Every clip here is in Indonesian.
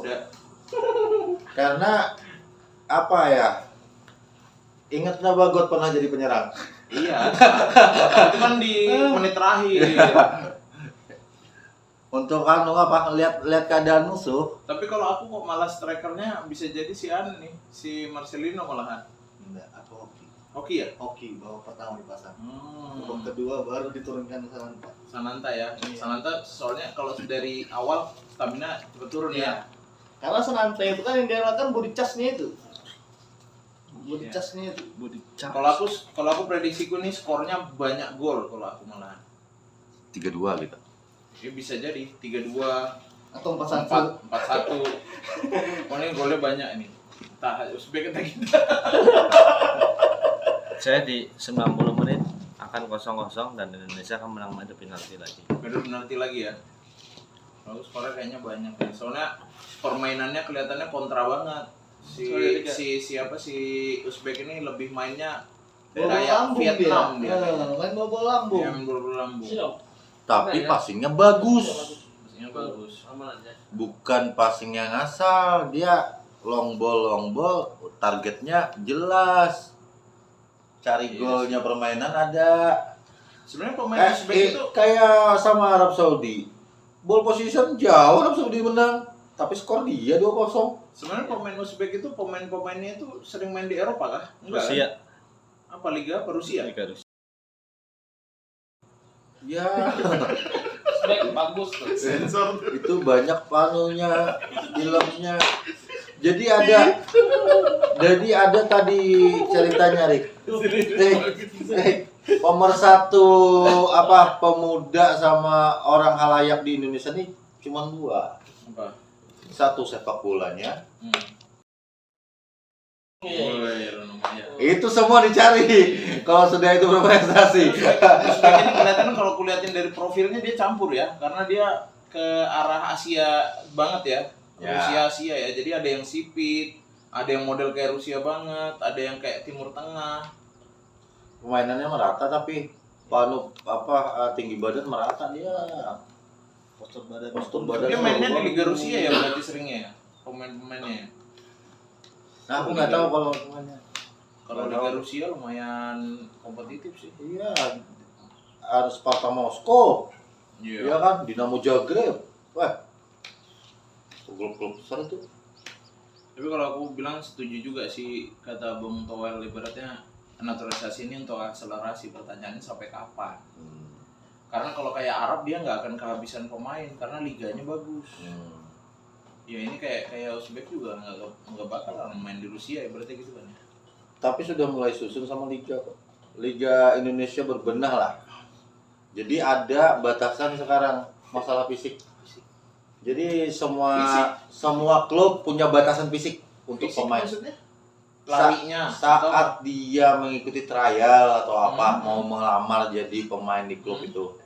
muda. Karena apa ya? Ingat nggak Bagot pernah jadi penyerang? Iya. Itu kan di menit terakhir. Untuk lihat keadaan musuh. Tapi kalau aku kok malah strikernya bisa jadi si nih, si Marcelino malahan. Enggak, aku hoki. Hoki ya? Hoki bawa pertama dipasang. Babak kedua baru diturunkan Sananta. Sananta ya. Iya. Sananta soalnya kalau dari awal stamina cepet turun ya. Karena Sananta itu kan yang diarahkan body charge-nya itu. Body Iya. charge-nya itu. Kalau aku prediksiku nih skornya banyak gol kalau aku malahan. 3-2 gitu. Ya bisa jadi 3-2, Atau 4-1. 4-1. Oh ini golnya banyak ini. Entah Uzbek kita kita. Saya di 90 menit akan 0-0 dan Indonesia akan menang adu penalti lagi. Baru penalti lagi ya. Lalu skornya kayaknya banyak ya. Soalnya permainannya kelihatannya kontra banget. Siapa si Uzbek ini lebih mainnya Bola kayak lambung Vietnam dia. dia. Main bola lambung. Dia main bola lambung. Tapi passingnya bagus. Pastinya bagus. Bukan passing yang asal, dia long ball, targetnya jelas. Cari Yes. golnya permainan ada. Sebenarnya pemain Uzbek itu Kayak sama Arab Saudi. Ball position jauh Arab Saudi menang, tapi skor dia 2-0. sebenarnya pemain Uzbek itu pemainnya itu sering main di Eropa kah? Enggak. Rusia. Kan? Apa liga apa Rusia? Liga Rusia. Ya, Uzbek bagus tuh. Sensor. itu banyak panunya, filmnya. Jadi ada tadi ceritanya, Rik. Pemersatu pemuda sama orang halayak di Indonesia nih cuma 2. Apa? Satu sepak bolanya. Oh iya, lumayan. Itu semua dicari kalau sudah itu berprestasi. Uzbek ini kelihatan kalau kuliatin dari profilnya dia campur ya, karena dia ke arah Asia banget ya. Ya. Rusia ya. Jadi ada yang sipit, ada yang model kayak Rusia banget, ada yang kayak Timur Tengah. Permainannya merata tapi tinggi badan merata dia. Postur badan. Dia mainnya di Liga bagus. Rusia ya berarti seringnya ya, pemain-pemainnya. Nah, aku nggak tahu kalau semuanya. Kalau Liga Rusia lumayan kompetitif sih. Iya, harus Sparta Moskow. Iya kan, Dinamo Zagreb. Wah, klub-klub besar itu. Tapi kalau aku bilang setuju juga sih kata Bung Toel, ibaratnya naturalisasi ini untuk akselerasi. Pertanyaannya sampai kapan? Karena kalau kayak Arab dia nggak akan kehabisan pemain karena liganya bagus. Ya ini kayak Uzbek juga nggak bakal main di Rusia ibaratnya gitu kan. Tapi sudah mulai susun sama liga kok. Liga Indonesia berbenah lah. Jadi ada batasan sekarang masalah fisik. Jadi semua klub punya batasan fisik untuk Fisik pemain. maksudnya? Larinya Saat dia mengikuti trial atau mau melamar jadi pemain di klub itu,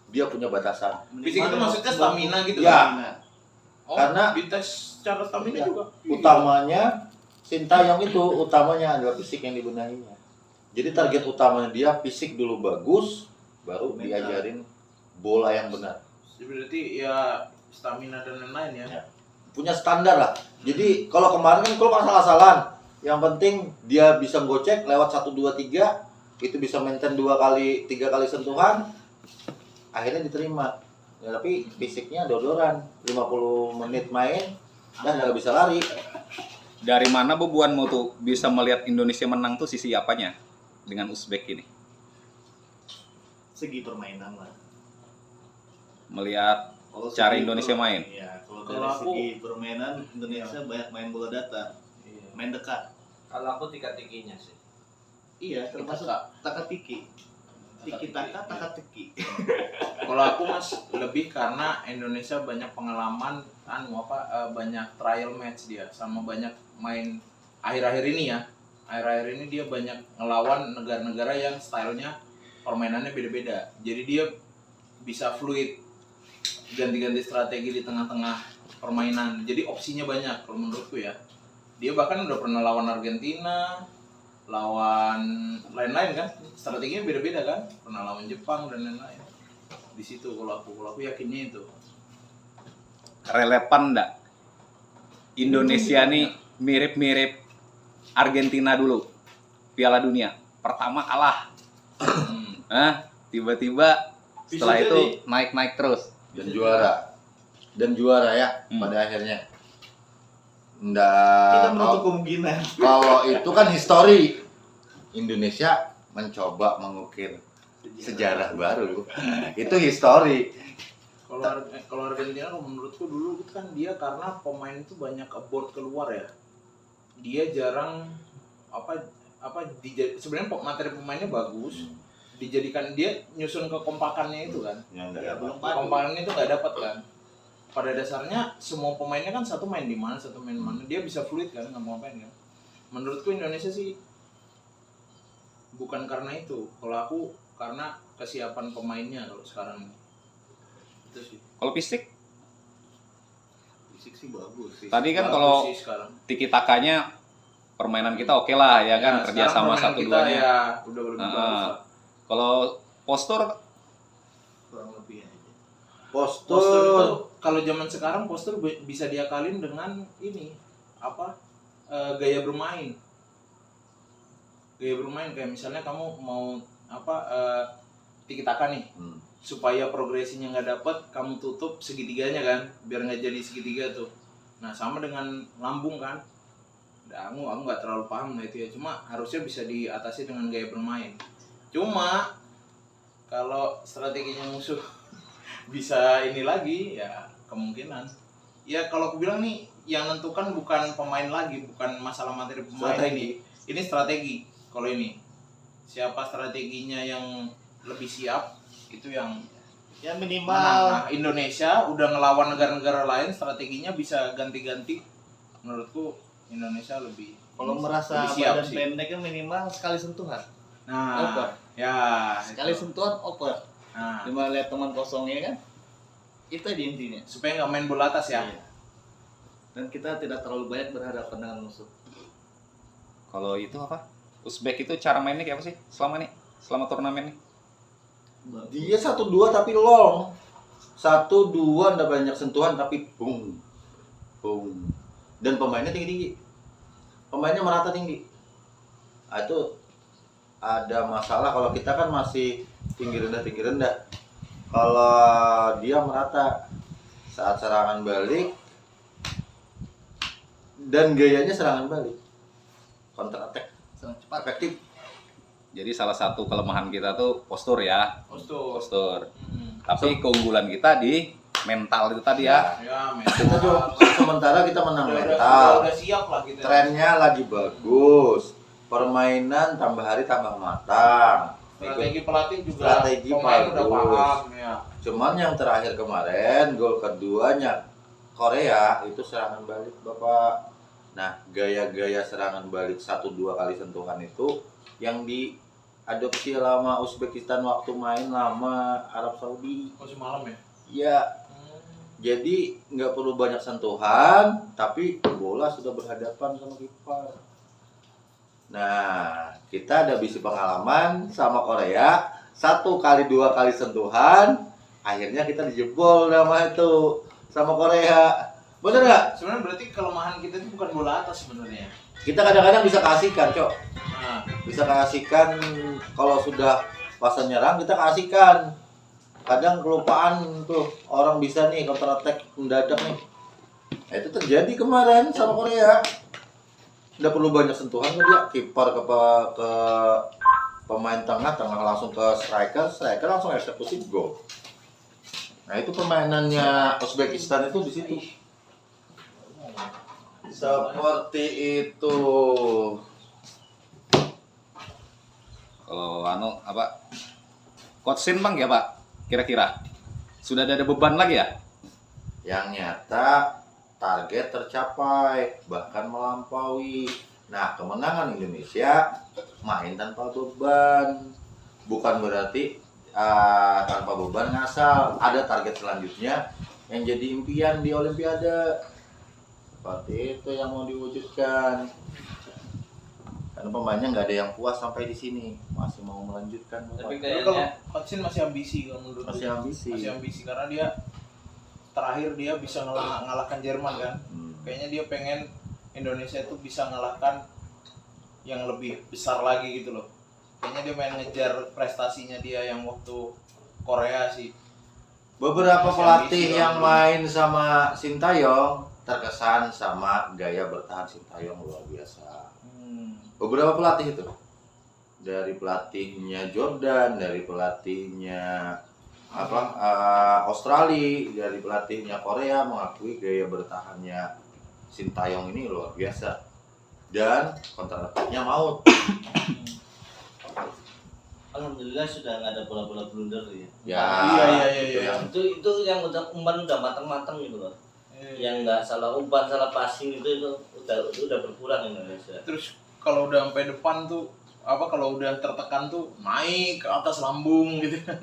dia punya batasan. fisik itu maksudnya stamina gitu Ya. kan? Oh, Karena dites secara stamina Ya. juga. Utamanya Sintayong itu utamanya adalah fisik yang dibenahinya. Jadi target utamanya dia fisik dulu bagus, baru diajarin bola yang benar. Jadi berarti ya stamina dan lain-lain ya. Punya standar lah. Jadi kalau kemarin kan klub asal-asalan. Yang penting dia bisa gocek lewat 1 2 3, itu bisa maintain 3 kali sentuhan. Akhirnya diterima. Ya, tapi fisiknya dodoran. 50 menit main dan nggak bisa lari. Dari mana bebuanmu tuh bisa melihat Indonesia menang tuh sisi apanya dengan Uzbek ini? Segi permainan lah. Melihat Kalau cara segi Indonesia main. Iya, kalau Kalau dari aku- segi permainan Indonesia banyak main bola datar, main dekat. Kalau aku tiga-tiginya sih. Iya, termasuk taka-tiki. Tiki taka, taka-tiki. Kalau aku Mas lebih karena Indonesia banyak pengalaman banyak trial match dia sama banyak main akhir-akhir ini ya. Akhir-akhir ini dia banyak ngelawan negara-negara yang stylenya permainannya beda-beda. Jadi dia bisa fluid, ganti-ganti strategi di tengah-tengah permainan. Jadi opsinya banyak kalau menurutku ya. Dia bahkan udah pernah lawan Argentina, lawan lain-lain kan, strateginya beda-beda kan, pernah lawan Jepang dan lain-lain. Di situ kalau aku yakinnya itu. Relevan enggak Indonesia nih mirip-mirip Argentina dulu Piala Dunia. Pertama kalah. Tiba-tiba setelah Bisa itu jadi. naik-naik terus. dan juara ya pada akhirnya. Kita Nggak, menutup kemungkinan. kalau itu kan histori. Indonesia mencoba mengukir sejarah baru. Itu histori. Kalau Argentina kalau menurutku dulu itu kan dia karena pemain itu banyak abort keluar ya. Dia jarang sebenarnya materi pemainnya bagus. Dijadikan dia nyusun kekompakannya itu kan. Yang nggak Ya, dapat. belum padu. Kekompakannya itu nggak dapat kan. Pada dasarnya semua pemainnya kan satu main di mana, satu main mana. Dia bisa fluid kan, nggak mau ngapain kan. Menurutku Indonesia sih bukan karena itu. Kalau aku karena kesiapan pemainnya kalau sekarang ini. Itu sih. Kalau fisik Fisik sih bagus sih. tadi kan Bagus kalau sih sekarang. tiki takanya permainan kita oke lah ya kan, kerja sekarang sama permainan satu kita duanya. ya udah lebih Nah, bagus lah. Kalau postur Kurang lebih aja. Postur Postur. itu kalau zaman sekarang postur bisa diakalin dengan ini gaya bermain. Gaya bermain kayak misalnya kamu mau tiki taka nih. Supaya progresinya nggak dapet, kamu tutup segitiganya kan, biar nggak jadi segitiga tuh. Nah sama dengan lambung kan. Nah, aku nggak terlalu paham lah itu ya. Cuma harusnya bisa diatasi dengan gaya bermain. Cuma kalau strateginya musuh bisa ini lagi ya kemungkinan. Ya kalau aku bilang nih yang nentukan bukan pemain lagi, bukan masalah materi pemain Strategi. ini strategi. Kalau ini siapa strateginya yang lebih siap itu yang Ya menang. minimal Nah, Indonesia udah ngelawan negara-negara lain strateginya bisa ganti-ganti. Menurutku Indonesia lebih kalau ini merasa lebih siap badan sih. pendek kan minimal sekali sentuhan. Nah, Oper. ya Sekali itu. sentuhan oper. Nah, Cuma lihat teman kosongnya kan. Itu aja intinya. supaya nggak main bola atas ya. Iya. Dan kita tidak terlalu banyak berhadapan dengan musuh. kalau itu apa? Uzbek itu cara mainnya kayak apa sih selama turnamen nih? Dia 1-2 tapi long. 1-2 nggak banyak sentuhan tapi boom. Boom. Dan pemainnya tinggi-tinggi. Pemainnya merata tinggi. Nah, itu ada masalah kalau kita kan masih tinggi rendah. Kalau dia merata saat serangan balik dan gayanya serangan balik. Counter attack Sangat cepat. efektif. Jadi salah satu kelemahan kita tuh postur ya, Postur. postur. Hmm. Tapi keunggulan kita di mental itu tadi ya. Ya, Kita tuh sementara kita menang udah, mental. udah siap lah kita. Trennya lagi bagus. Permainan tambah hari tambah matang. Strategi pelatih juga Strategi pemain udah bagus. paham ya. Cuman yang terakhir kemarin gol keduanya Korea itu serangan balik Bapak. Nah, gaya-gaya serangan balik 1-2 kali sentuhan itu yang diadopsi lama Uzbekistan waktu main lama Arab Saudi. Oh, semalam ya. Ya, jadi nggak perlu banyak sentuhan, tapi bola sudah berhadapan sama kiper. Nah, kita ada bisi pengalaman sama Korea, 1 kali 2 kali sentuhan, akhirnya kita dijebol nama itu sama Korea. Bener nggak? Sebenarnya berarti kelemahan kita itu bukan bola atas sebenarnya. Kita kadang-kadang bisa kasihkan, Cok. Nah, Bisa kasihkan kalau sudah fase nyerang kita kasihkan. Kadang kelupaan tuh orang bisa nih counter attack mendadak nih. Nah, itu terjadi kemarin sama Korea. Nggak perlu banyak sentuhan dia, kiper ke pemain tengah langsung ke striker langsung eksekusi gol. Nah, itu permainannya Uzbekistan itu di situ. Seperti itu. Kalau Coach Sin Bang ya Pak, kira-kira sudah ada beban lagi ya? Yang nyata target tercapai, bahkan melampaui. Nah, kemenangan Indonesia main tanpa beban. Bukan berarti tanpa beban ngasal. Ada target selanjutnya yang jadi impian di Olimpiade. Seperti itu yang mau diwujudkan. Karena pemainnya nggak ada yang puas sampai di sini, masih mau melanjutkan. Tapi tapi kalau kayaknya Coach Sin masih ambisi kalau menurut Masih gue. ambisi. Masih ambisi karena dia terakhir dia bisa ngalahkan Jerman kan. Kayaknya dia pengen Indonesia itu bisa ngalahkan yang lebih besar lagi gitu loh. Kayaknya dia main ngejar prestasinya dia yang waktu Korea sih. Beberapa Masih pelatih ambisi yang banget. main sama Sintayong terkesan sama gaya bertahan Sintayong luar biasa. Beberapa pelatih itu, dari pelatihnya Jordan, dari pelatihnya Australia, dari pelatihnya Korea mengakui gaya bertahannya Sintayong ini luar biasa dan counter attack-nya maut. Alhamdulillah sudah nggak ada bola-bola blunder ya. Ya, Iya. itu yang Itu yang umpan udah matang-matang gitu loh. Yang nggak salah umpan, salah passing itu udah berkurang Indonesia. Terus kalau udah sampai depan tuh kalau udah tertekan tuh naik ke atas lambung gitu kan.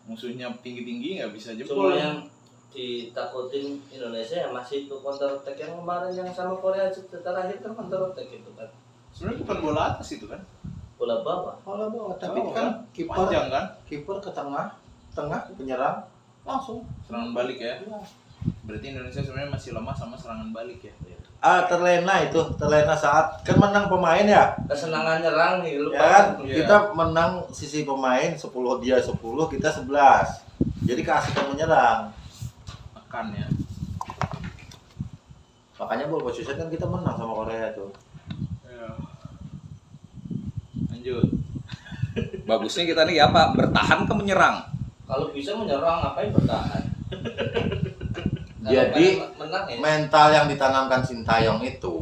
Musuhnya tinggi-tinggi nggak bisa jebol. Cuma yang ditakutin Indonesia ya masih itu counter attack yang kemarin yang sama Korea terakhir kan counter attack itu kan. Sebenarnya bukan bola atas itu kan. Bola bawah. bola bawah, tapi Bawah kan panjang kan. kiper ke tengah penyerang langsung. Serangan balik ya. Berarti Indonesia sebenarnya masih lemah sama serangan balik ya. Terlena saat kan menang pemain ya. Kesenangan nyerang nih lupa. Ya kan? Iya. Kita menang sisi pemain 10, dia 10, kita 11. Jadi keasikan menyerang. Akan ya. Makanya ball position kan kita menang sama Korea tuh. Ya. Lanjut. Bagusnya kita nih apa? Bertahan ke menyerang. Kalau bisa menyerang ngapain bertahan? Jadi menang ya. mental yang ditanamkan Sintayong itu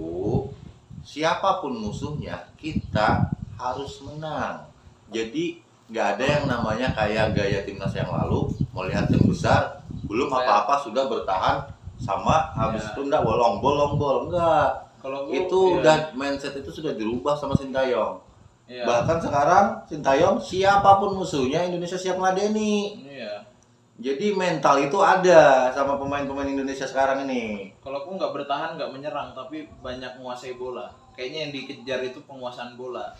siapapun musuhnya kita harus menang. Jadi nggak ada yang namanya kayak gaya timnas yang lalu melihat tim besar belum apa-apa sudah bertahan sama habis Ya. itu enggak long ball enggak. Kalau gua, Itu ya, udah mindset itu sudah dirubah sama Sintayong. ya. Bahkan sekarang Sintayong siapapun musuhnya Indonesia siap ngadeni. Iya. Jadi mental itu ada sama pemain-pemain Indonesia sekarang ini. Kalau aku nggak bertahan, nggak menyerang, tapi banyak menguasai bola. Kayaknya yang dikejar itu penguasaan bola.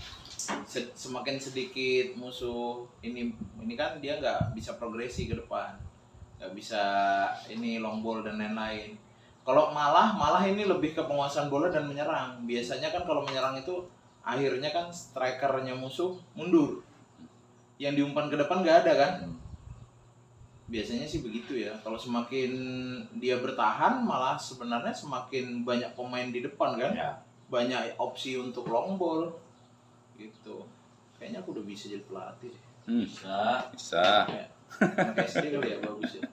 Semakin sedikit musuh ini kan dia nggak bisa progresi ke depan, nggak bisa ini long ball dan lain-lain. Kalau malah ini lebih ke penguasaan bola dan menyerang. Biasanya kan kalau menyerang itu akhirnya kan strikernya musuh mundur, yang diumpan ke depan nggak ada kan. Biasanya sih begitu ya. Kalau semakin dia bertahan, malah sebenarnya semakin banyak pemain di depan kan. Ya. Banyak opsi untuk long ball gitu. Kayaknya aku udah bisa jadi pelatih deh. Bisa. Anak SD kali ya, bagus ya.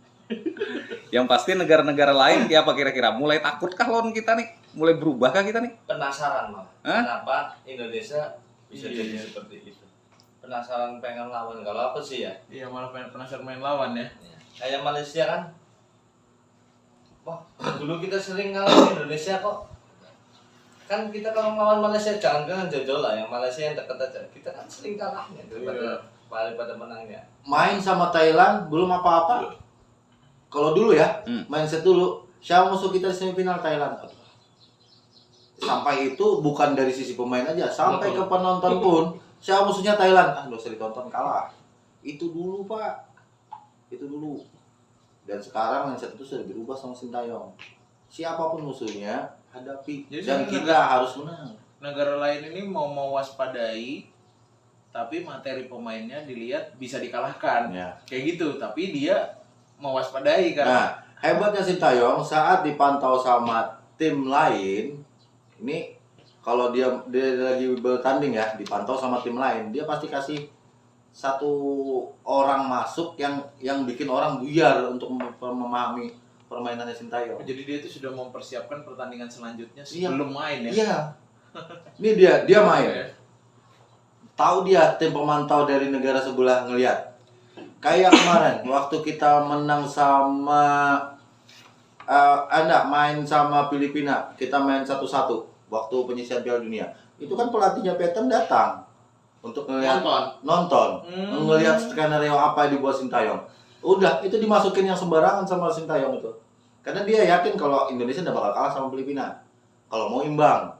Yang pasti negara-negara lain ya apa kira-kira mulai takutkah lawan kita nih? Mulai berubahkah kita nih? Penasaran malah. Hah? Kenapa Indonesia bisa Iya, jadi iya. seperti itu? Penasaran pengen lawan. Kalau aku sih ya, Iya, malah penasaran main lawan ya. kayak Malaysia kan. Wah, dulu kita sering ngalahin Indonesia kok. Kan kita kalau melawan Malaysia jangan jauh-jauh lah, yang Malaysia yang dekat aja. Kita kan sering kalahnya daripada menangnya. Main sama Thailand belum apa-apa. Kalau dulu ya, mindset dulu. Siapa musuh kita di semifinal Thailand? Aduh. Sampai itu bukan dari sisi pemain aja, sampai ke penonton pun. Siapa musuhnya Thailand? Ah, nggak usah ditonton, kalah. Itu dulu Pak. Itu dulu. Dan sekarang mindset itu sudah berubah sama Sintayong. Siapapun musuhnya, hadapi. Jadi Dan sebenarnya kita harus menang. Negara lain ini mau waspadai, tapi materi pemainnya dilihat bisa dikalahkan. Ya. Kayak gitu, tapi dia mewaspadai kan. Nah, hebatnya Sintayong saat dipantau sama tim lain, ini kalau dia lagi bertanding ya, dipantau sama tim lain, dia pasti kasih satu orang masuk yang bikin orang buyar untuk memahami permainannya Sintayong. Jadi dia itu sudah mempersiapkan pertandingan selanjutnya Iya. sebelum main ya. Iya. Ini dia main. Oke. Tahu dia tim pemantau dari negara sebelah ngelihat. Kayak kemarin waktu kita menang sama main sama Filipina, kita main 1-1 waktu penyisian Piala Dunia. Itu kan pelatihnya Peter datang untuk ngelihat nonton, ngelihat skenario apa yang dibuat Sintayong. Udah, itu dimasukin yang sembarangan sama Sintayong itu. Karena dia yakin kalau Indonesia tidak bakal kalah sama Filipina. Kalau mau imbang.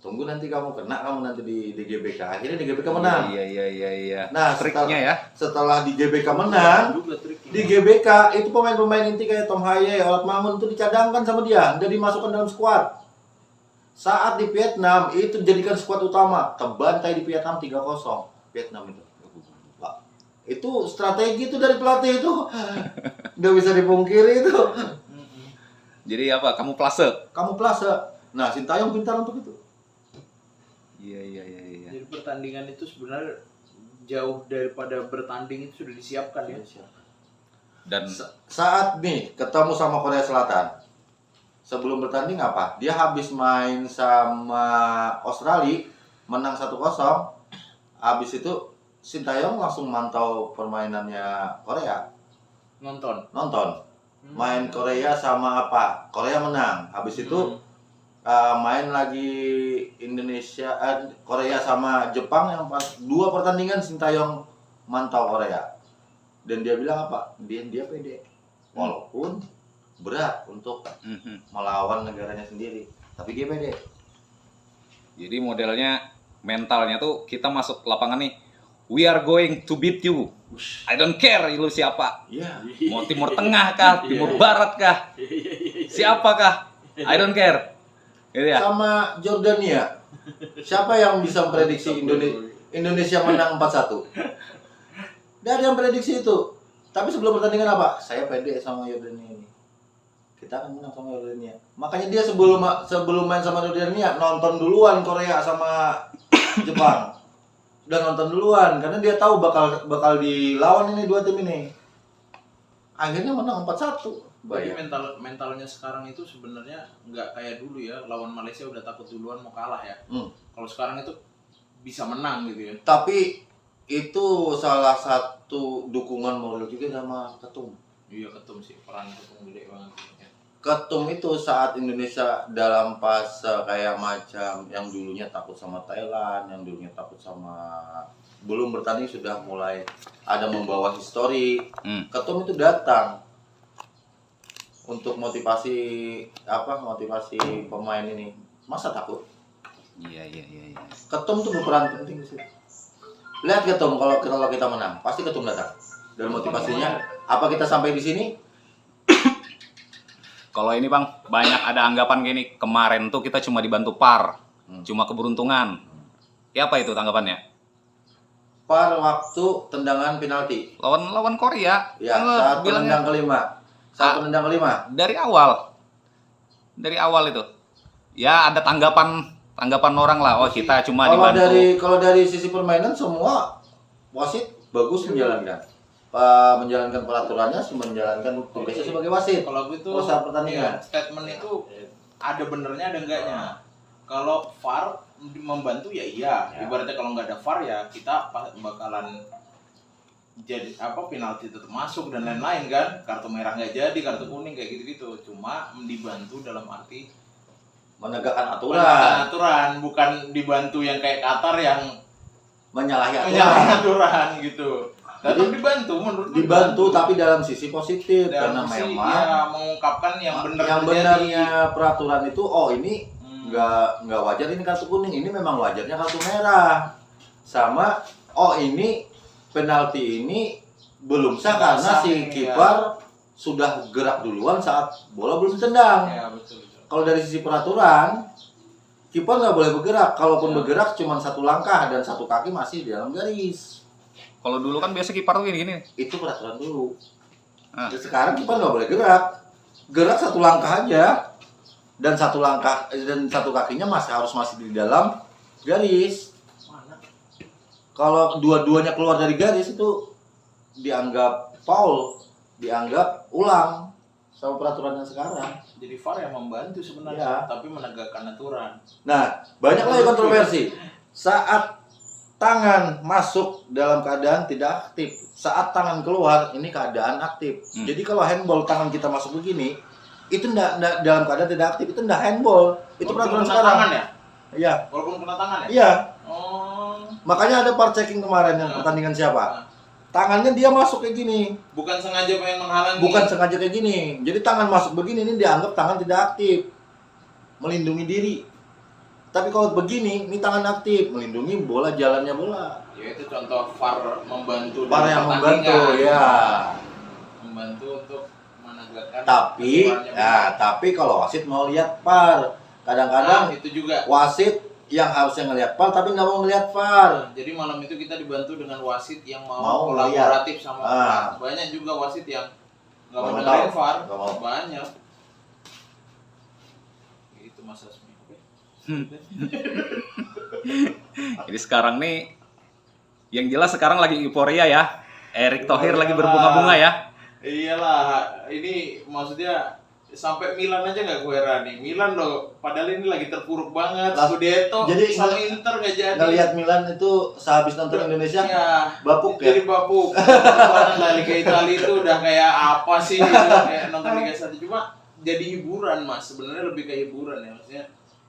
tunggu nanti kamu kena, kamu nanti di GBK. Akhirnya di GBK menang. Iya. Nah, Triknya ya. setelah di GBK menang, Juga triknya. di GBK itu pemain-pemain inti kayak Tom Haye, Olat Mangun itu dicadangkan sama dia, nggak dimasukkan dalam skuad. Saat di Vietnam itu jadikan skuad utama, terbantai di Vietnam 3-0. Vietnam itu. Pak, itu strategi itu dari pelatih itu. Nggak bisa dipungkiri itu. Jadi apa? Kamuflase. Kamuflase. Nah, Sintayong pintar untuk itu. Iya. Jadi pertandingan itu sebenarnya jauh daripada bertanding itu sudah disiapkan ya. Dan Saat nih ketemu sama Korea Selatan, sebelum bertanding apa? Dia habis main sama Australia, menang 1-0. Habis itu Sintayong langsung mantau permainannya Korea. Nonton. Main Korea sama apa? Korea menang. Habis itu main lagi Korea sama Jepang yang pas 2 pertandingan Sintayong mantau Korea. Dan dia bilang apa? Dia pede. Walaupun berat untuk melawan negaranya sendiri, tapi dia pede. jadi modelnya mentalnya tuh kita masuk lapangan nih. We are going to beat you. I don't care lu siapa. Iya. Mau Timur Tengah kah, Timur Barat kah, siapakah, I don't care. Gitu ya. Sama Jordania. Siapa yang bisa memprediksi Indonesia menang 4-1? Nggak ada yang prediksi itu. Tapi sebelum pertandingan apa? Saya pede sama Jordania ini. Kita akan menang sama Jordania. Makanya dia sebelum main sama Jordania nonton duluan Korea sama Jepang. Udah nonton duluan karena dia tahu bakal dilawan ini 2 tim ini. Akhirnya menang 4-1. Jadi mentalnya sekarang itu sebenarnya nggak kayak dulu ya, lawan Malaysia udah takut duluan mau kalah ya. Kalau sekarang itu bisa menang gitu ya. Tapi itu salah satu dukungan moral juga sama Ketum. Iya, Ketum sih, peran Ketum gede banget. Ketum itu saat Indonesia dalam fase kayak macam yang dulunya takut sama Thailand, yang dulunya takut sama belum bertanding sudah mulai ada membawa histori. Ketum itu datang untuk motivasi pemain ini. Masa takut? Iya. Ketum tuh berperan penting di situ. Lihat Ketum kalau kita menang, pasti Ketum datang. Dan motivasinya apa kita sampai di sini? Kalau ini Bang, banyak ada anggapan gini, kemarin tuh kita cuma dibantu PAR, cuma keberuntungan. Ya apa itu tanggapannya? PAR waktu tendangan penalti. Lawan Korea. Ya, kan saat bilangnya penendang kelima. dari awal itu. Ya ada tanggapan orang lah. Oh kita cuma dibantu. Kalau dari sisi permainan semua wasit bagus menjalankan peraturannya, menjalankan tugasnya sebagai wasit. Kalau aku itu saat pertandingan. statement itu ada benernya ada enggaknya. Kalau VAR membantu ya iya. Ibaratnya kalau nggak ada VAR ya kita bakalan jadi penalti tetap masuk dan lain-lain kan. Kartu merah nggak jadi, kartu kuning kayak gitu-gitu. Cuma dibantu dalam arti menegakkan aturan, bukan dibantu yang kayak Qatar yang menyalahi aturan gitu. Tetap dibantu tapi dalam sisi positif karena sisi, memang ya, mengungkapkan yang benar yang benarnya peraturan itu ini nggak wajar ini kartu kuning, ini memang wajarnya kartu merah. Sama ini penalti ini belum sah karena si kiper sudah gerak duluan saat bola belum ditendang. Ya, betul. Kalau dari sisi peraturan kiper nggak boleh bergerak, kalaupun bergerak cuma 1 langkah dan 1 kaki masih di dalam garis. Kalau dulu kan biasa kiper tuh gini. Itu peraturan dulu. Sekarang kiper nggak boleh gerak 1 langkah aja dan 1 langkah dan 1 kakinya masih di dalam garis. Kalau dua-duanya keluar dari garis itu dianggap foul, dianggap ulang sama peraturan yang sekarang. Jadi VAR yang membantu sebenarnya, tapi menegakkan aturan. Nah, banyak lagi kontroversi. Saat tangan masuk dalam keadaan tidak aktif, saat tangan keluar ini keadaan aktif. Jadi kalau handball tangan kita masuk begini, itu enggak dalam keadaan tidak aktif, itu enggak handball. Itu peraturan sekarang. Tangan ya? Iya. Walaupun kena tangan ya? Iya. Oh. Makanya ada VAR checking kemarin yang pertandingan siapa? Tangannya dia masuk kayak gini. Bukan sengaja pengen menghalangi. Bukan sengaja kayak gini. Jadi tangan masuk begini ini dianggap tangan tidak aktif. Melindungi diri. Tapi kalau begini, ini tangan aktif melindungi bola, jalannya bola. Ya itu contoh VAR membantu VAR dalam yang membantu, pertandingan. ya. Membantu untuk menegakkan Tapi, aturannya. ya, tapi kalau wasit mau lihat VAR, kadang-kadang Nah, itu juga. wasit yang harusnya ngelihat VAR tapi nggak mau ngelihat VAR. Jadi malam itu kita dibantu dengan wasit yang mau, Mau kolaboratif sama Ah. VAR. Banyak juga wasit yang nggak mau Nggak dengerin tahu. VAR. Nggak mau. Banyak. Itu Mas Asmi. Oke. Jadi sekarang nih, yang jelas sekarang lagi euforia ya. Erick Thohir lagi berbunga-bunga ya. Iyalah, ini maksudnya sampai Milan aja nggak gue heran nih. Milan loh, padahal ini lagi terpuruk banget. Lah, Scudetto jadi sama Inter nggak jadi. Ngelihat Milan itu sehabis nonton Indonesia, Ya, bapuk ya. jadi bapuk. Karena Liga Italia itu udah kayak apa sih gitu, kayak nonton Liga 1. Cuma jadi hiburan Mas, sebenarnya lebih kayak hiburan ya. Maksudnya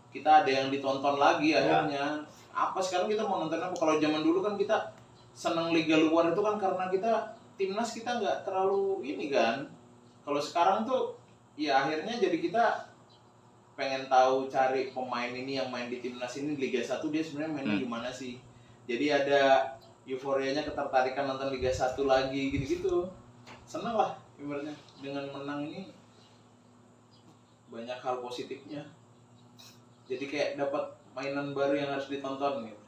kita ada yang ditonton lagi akhirnya. Apa sekarang kita mau nonton apa? Kalau zaman dulu kan kita senang Liga luar itu kan karena kita timnas kita nggak terlalu ini kan. Kalau sekarang tuh ya akhirnya jadi kita pengen tahu cari pemain ini yang main di timnas ini Liga 1 dia sebenarnya mainnya gimana sih. Jadi ada euforianya, ketertarikan nonton Liga 1 lagi gitu-gitu. Seneng lah ibaratnya dengan menang ini banyak hal positifnya. Jadi kayak dapat mainan baru yang harus ditonton gitu.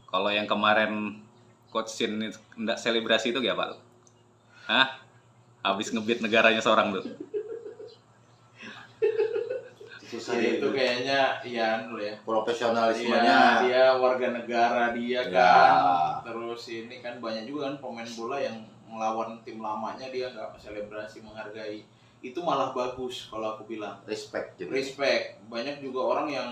Kalau yang kemarin Coach Shin nggak selebrasi itu gak Pak? Hah? Habis ngebit negaranya seorang tuh. Susah Ya, itu itu. kayaknya Ian lo ya. Profesionalismenya. Iya, dia warga negara dia Ya. kan. Terus ini kan banyak juga kan pemain bola yang melawan tim lamanya dia nggak selebrasi, menghargai. Itu malah bagus kalau aku bilang. Respect jadi. Respect. Banyak juga orang yang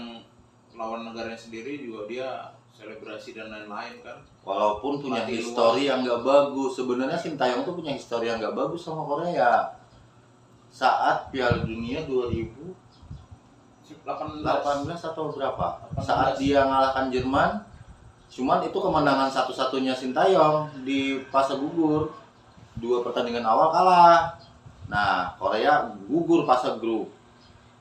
lawan negaranya sendiri juga dia selebrasi dan lain-lain kan. Walaupun punya Pelatih histori yang nggak bagus, sebenarnya Sintayong tuh punya histori yang nggak bagus sama Korea. Saat Piala Dunia 2018 18. atau berapa? 18. Saat dia ngalahkan Jerman, cuman itu kemenangan satu-satunya Sintayong di fase gugur. 2 pertandingan awal kalah. Nah, Korea gugur fase grup.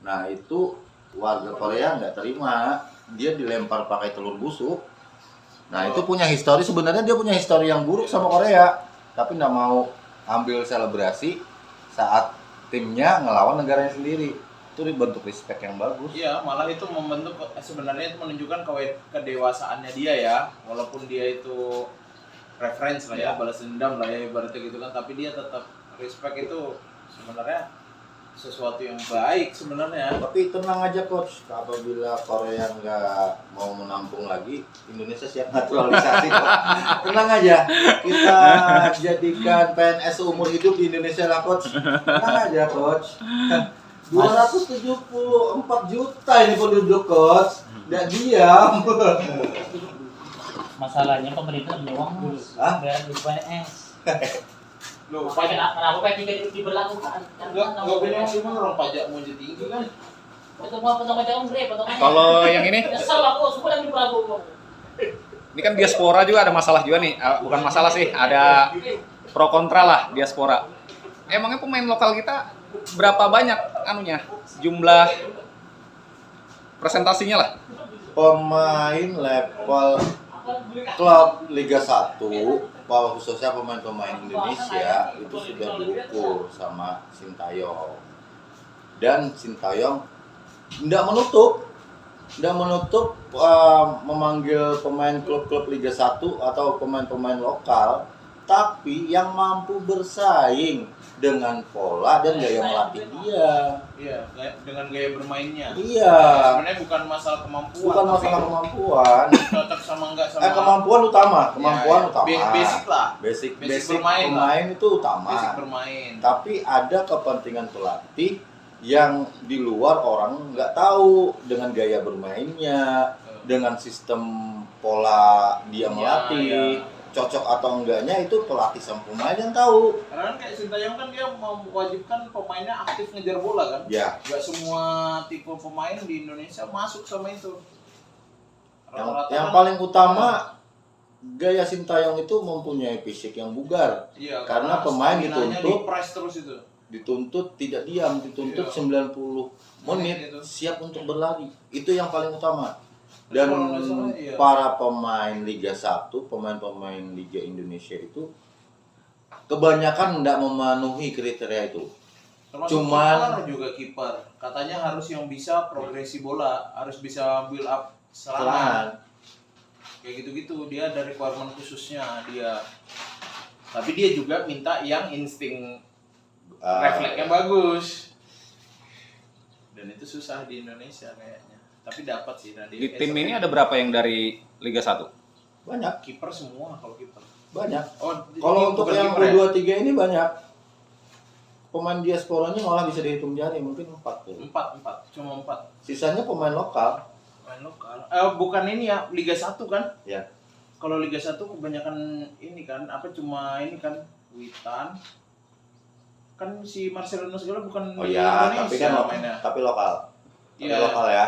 Nah, itu warga Korea nggak terima, dia dilempar pakai telur busuk. Nah, itu punya histori, sebenarnya dia punya histori yang buruk sama Korea, tapi nggak mau ambil selebrasi saat timnya ngelawan negaranya sendiri. Itu bentuk respect yang bagus. Iya, malah itu membentuk sebenarnya itu menunjukkan kedewasaannya dia ya. Walaupun dia itu reference lah ya, balas dendam lah ya ibaratnya gitu kan, tapi dia tetap respect itu sebenarnya sesuatu yang baik sebenarnya. Tapi tenang aja coach, apabila Korea nggak mau menampung lagi, Indonesia siap naturalisasi kok. Tenang aja, kita jadikan PNS seumur hidup di Indonesia lah coach. Tenang aja coach. 274 juta ini penduduk coach, nggak diam. Masalahnya pemerintah doang mas, Hah? bayar di PNS. Loh, Kenapa P3 diberlakukan? Enggak punya cuma orang pajak mau jadi tinggi kan. Potong bre, potongannya. Kalau yang ini, Nyesel aku, semua yang diberlakukan. ini kan diaspora juga ada masalah juga nih. Bukan masalah sih, ada pro kontra lah diaspora. Emangnya pemain lokal kita berapa banyak anunya? Jumlah presentasinya lah. Pemain level klub Liga 1, khususnya pemain-pemain Indonesia itu sudah diukur sama Sintayong. Dan Sintayong tidak menutup memanggil pemain klub-klub Liga 1 atau pemain-pemain lokal, tapi yang mampu bersaing dengan pola dan gaya melatih dia. Iya, dengan gaya bermainnya. Iya. Sebenarnya bukan masalah kemampuan. Bukan tapi masalah kemampuan. cocok sama enggak sama. Kemampuan utama, kemampuan Ya, utama. Basic lah. Basic bermain lah. pemain itu utama. Basic bermain. Tapi ada kepentingan pelatih yang di luar orang nggak tahu dengan gaya bermainnya, dengan sistem pola dia Ya, melatih, ya. cocok atau enggaknya itu pelatih sama pemain yang tahu. Karena kan kayak Sintayong kan dia mewajibkan pemainnya aktif ngejar bola kan. Ya, Gak semua tipe pemain di Indonesia masuk sama itu. yang paling utama gaya Sintayong itu mempunyai fisik yang bugar. iya, karena pemain staminanya dituntut. di press terus itu. dituntut tidak diam, dituntut Iya. 90 menit Itu. siap untuk berlari. Itu yang paling utama. Dan Kalau nggak salah, iya. para pemain Liga 1, pemain-pemain Liga Indonesia itu kebanyakan tidak memenuhi kriteria itu. Termasuk Cuman- kiper juga kiper. Katanya harus yang bisa progresi bola, harus bisa build up serangan. Kayak gitu-gitu, dia ada requirement khususnya dia. Tapi dia juga minta yang insting refleksnya bagus. Dan itu susah di Indonesia kayaknya. Tapi dapat sih tadi. Di tim ini ada berapa yang dari Liga 1? banyak, kiper semua kalau kiper. banyak. Oh, Kalau ini untuk bukan yang kiper ya? U23 ini banyak. Pemain diasporanya malah bisa dihitung jari, mungkin 4 tuh. Empat, cuma 4 Sisanya pemain lokal. pemain lokal. Bukan ini ya, Liga 1 kan? Ya. Kalau Liga 1 kebanyakan ini kan, apa cuma ini kan Witan. Kan si Marcelino segala bukan Oh di ya, Indonesia tapi kan mainnya. tapi lokal. Tapi Iya. lokal ya.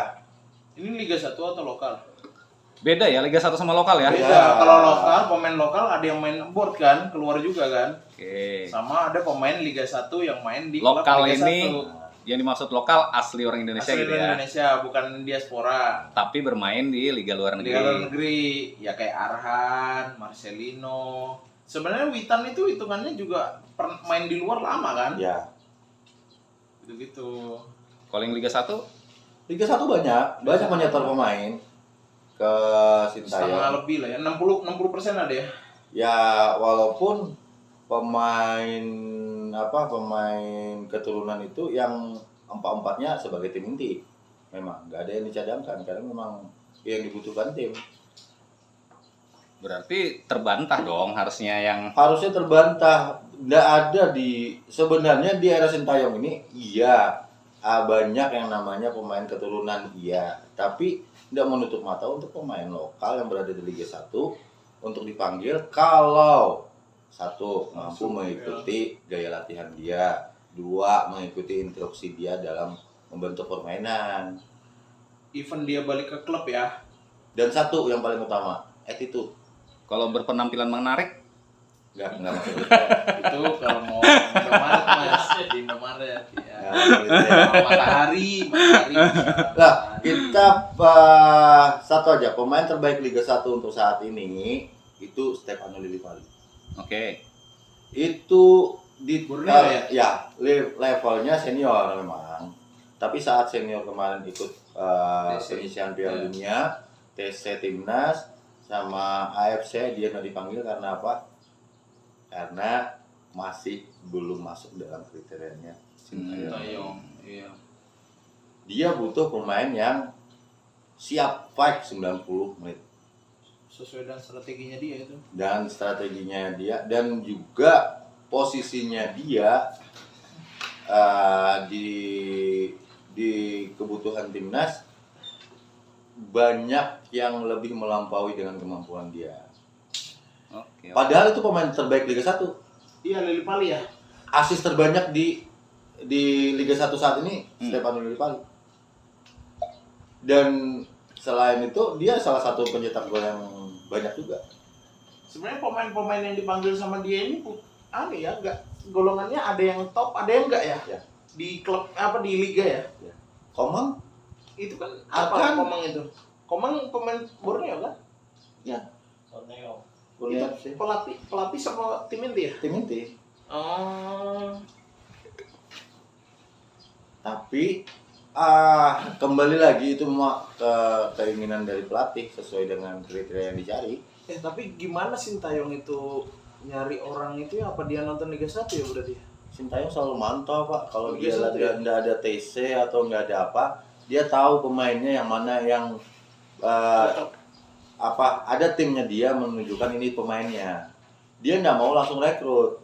Ini Liga 1 atau lokal? Beda ya Liga 1 sama lokal ya? Beda. Beda. Kalau lokal, pemain lokal ada yang main board kan, keluar juga kan. Oke. Sama ada pemain Liga 1 yang main di klub Lokal Liga ini 1. yang dimaksud lokal asli orang Indonesia Asli gitu ya. Indonesia, bukan diaspora. Tapi bermain di Liga luar Di luar negeri. negeri, ya kayak Arhan, Marcelino. Sebenarnya Witan itu hitungannya juga main di luar lama kan? Ya. Gitu-gitu. Kalau yang Liga 1 Liga 1 banyak menyetor pemain ke Setengah Sintayong. lebih lah ya, 60% ada ya. Ya walaupun pemain keturunan itu yang empat-empatnya sebagai tim inti. Memang nggak ada yang dicadangkan karena memang yang dibutuhkan tim. berarti terbantah dong harusnya yang Harusnya terbantah. Nggak ada sebenarnya di era Sintayong ini iya banyak yang namanya pemain keturunan iya, tapi tidak menutup mata untuk pemain lokal yang berada di Liga 1 untuk dipanggil kalau satu mampu mengikuti gaya latihan dia, dua mengikuti instruksi dia dalam membentuk permainan, Even dia balik ke klub ya. dan satu yang paling utama attitude. kalau berpenampilan menarik Nggak masuk itu. Itu kalau mau Indomaret Mas, di Indomaret ya. Ya, gitu ya. Matahari. Lah, kita satu aja pemain terbaik Liga 1 untuk saat ini itu Stefano Lillipali. oke. Itu di Borneo levelnya senior memang. Tapi saat senior kemarin ikut TC. penyisihan Piala Ya. Dunia, TC Timnas sama AFC dia nggak dipanggil karena apa? Karena masih belum masuk dalam kriterianya Sintayong. Sintayong, iya. Dia butuh pemain yang siap fight 90 menit. Sesuai dengan strateginya dia itu. Dan strateginya dia dan juga posisinya dia di kebutuhan timnas banyak yang lebih melampaui dengan kemampuan dia. Oke. Padahal itu pemain terbaik Liga 1. Iya, Lillipali ya. Asis terbanyak di Liga 1 saat ini Stefano Lillipali. Dan selain itu dia salah satu pencetak gol yang banyak juga. Sebenarnya pemain-pemain yang dipanggil sama dia ini enggak golongannya ada yang top, ada yang enggak ya? Ya. Di klub di liga ya? Komang Itu kan Akan- Komang itu? Komang pemain Borneo kan? Borneo. Borneo Itu FC, pelatih sama tim inti ya? tim inti. Oh. Tapi kembali lagi itu ke keinginan dari pelatih sesuai dengan kriteria yang dicari. Tapi gimana Sintayong itu nyari orang itu ya? Apa dia nonton Liga 1 ya berarti? Sintayong selalu mantau Pak, kalau Liga dia 1 ya? nggak ada TC atau nggak ada apa, dia tahu pemainnya yang mana yang ada timnya dia menunjukkan ini pemainnya. Dia nggak mau langsung rekrut,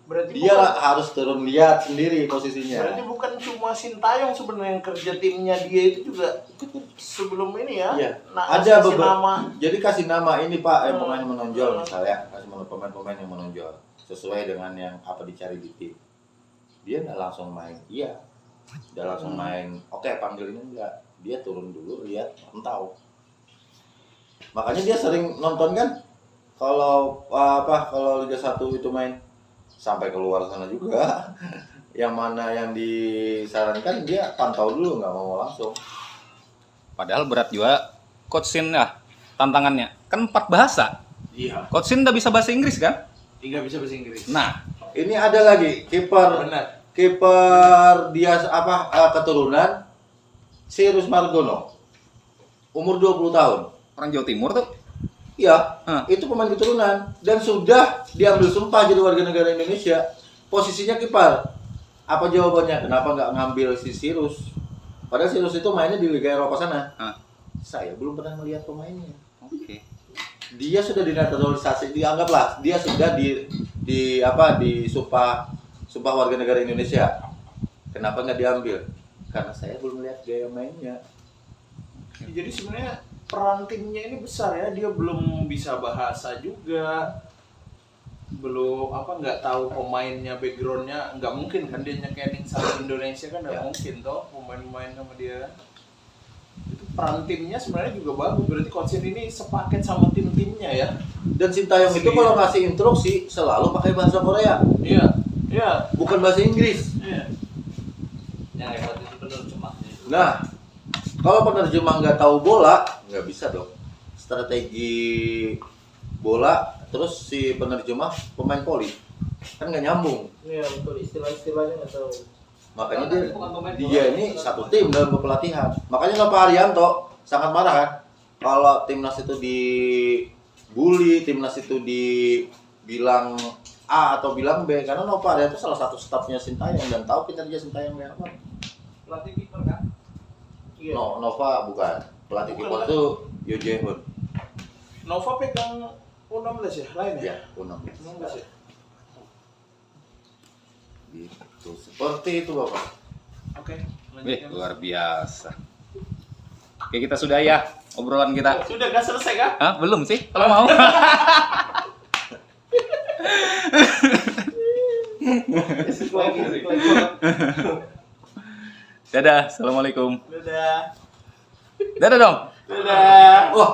Berarti dia bukan, harus turun lihat sendiri posisinya. berarti bukan cuma Sintayong sebenarnya yang kerja timnya dia itu juga sebelum ini ya. Iya. Nah, Ada kasih beberapa. nama. Jadi kasih nama ini Pak, pemain yang menonjol misalnya, kasih nama pemain-pemain yang menonjol sesuai dengan yang apa dicari di tim. Dia nggak langsung main, iya, nggak langsung main. Oke, panggil ini enggak, dia turun dulu lihat, mantau. Makanya dia sering nonton kan, kalau Liga 1 itu main sampai keluar sana juga. yang mana yang disarankan dia pantau dulu, nggak mau langsung. Padahal berat juga Coach Sin lah tantangannya. Kan 4 bahasa. Iya. Coach Sin udah bisa bahasa Inggris kan? Nggak bisa bahasa Inggris. Nah, Ini ada lagi Benar. kiper dia keturunan Sirus Margono, umur 20 tahun. orang Jawa Timur tuh. Iya, Hah. itu pemain keturunan dan sudah diambil sumpah jadi warga negara Indonesia. Posisinya kiper. Apa jawabannya? Kenapa nggak ngambil si Sirus? Padahal Sirus itu mainnya di Liga Eropa sana. Hah. Saya belum pernah melihat pemainnya. Oke. Dia sudah dinaturalisasi, dianggaplah dia sudah di sumpah warga negara Indonesia. Kenapa nggak diambil? Karena saya belum melihat gaya mainnya. Jadi sebenarnya peran timnya ini besar ya. Dia belum bisa bahasa juga. Belum nggak tahu pemainnya, backgroundnya. Nggak mungkin kan dia nyekening sama Indonesia kan nggak Ya. mungkin toh pemain-pemain sama dia. Itu peran timnya sebenarnya juga bagus. Berarti Coach Sin ini sepaket sama tim-timnya ya. Dan Sintayong itu kalau ngasih instruksi selalu pakai bahasa Korea, Iya. Iya. bukan bahasa Inggris. Iya. Yang hebat itu penerjemahnya. Nah, kalau penerjemah nggak tahu bola, nggak bisa dong. Strategi bola, terus si penerjemah pemain voli, kan nggak nyambung. Iya betul, istilah-istilahnya nggak tahu. Makanya Tapi dia, bukan pemain bola, dia ini bukan satu pemain tim bola. dalam kepelatihan. Makanya Pak Haryanto sangat marah kan kalau timnas itu dibully, timnas itu dibilang A atau bilang B, karena Nova Haryanto salah satu stafnya Sintayong dan tahu kinerja Sintayong kayak apa. Pelatih kiper kan? Iya. Nova bukan pelatih Bukan, kiper kan? itu Yo Jae-hoon. Nova pegang U16 ya? Lain ya? Ya, Unang. 16 ya? Gitu. Seperti itu Bapak. Oke. Wih, luar biasa. Oke, kita sudah ya obrolan kita. Sudah gak selesai kan? Hah? Belum sih? Kalau mau. Lagi. Dadah, assalamualaikum. Dadah. Dadah dong. Dadah. Wah,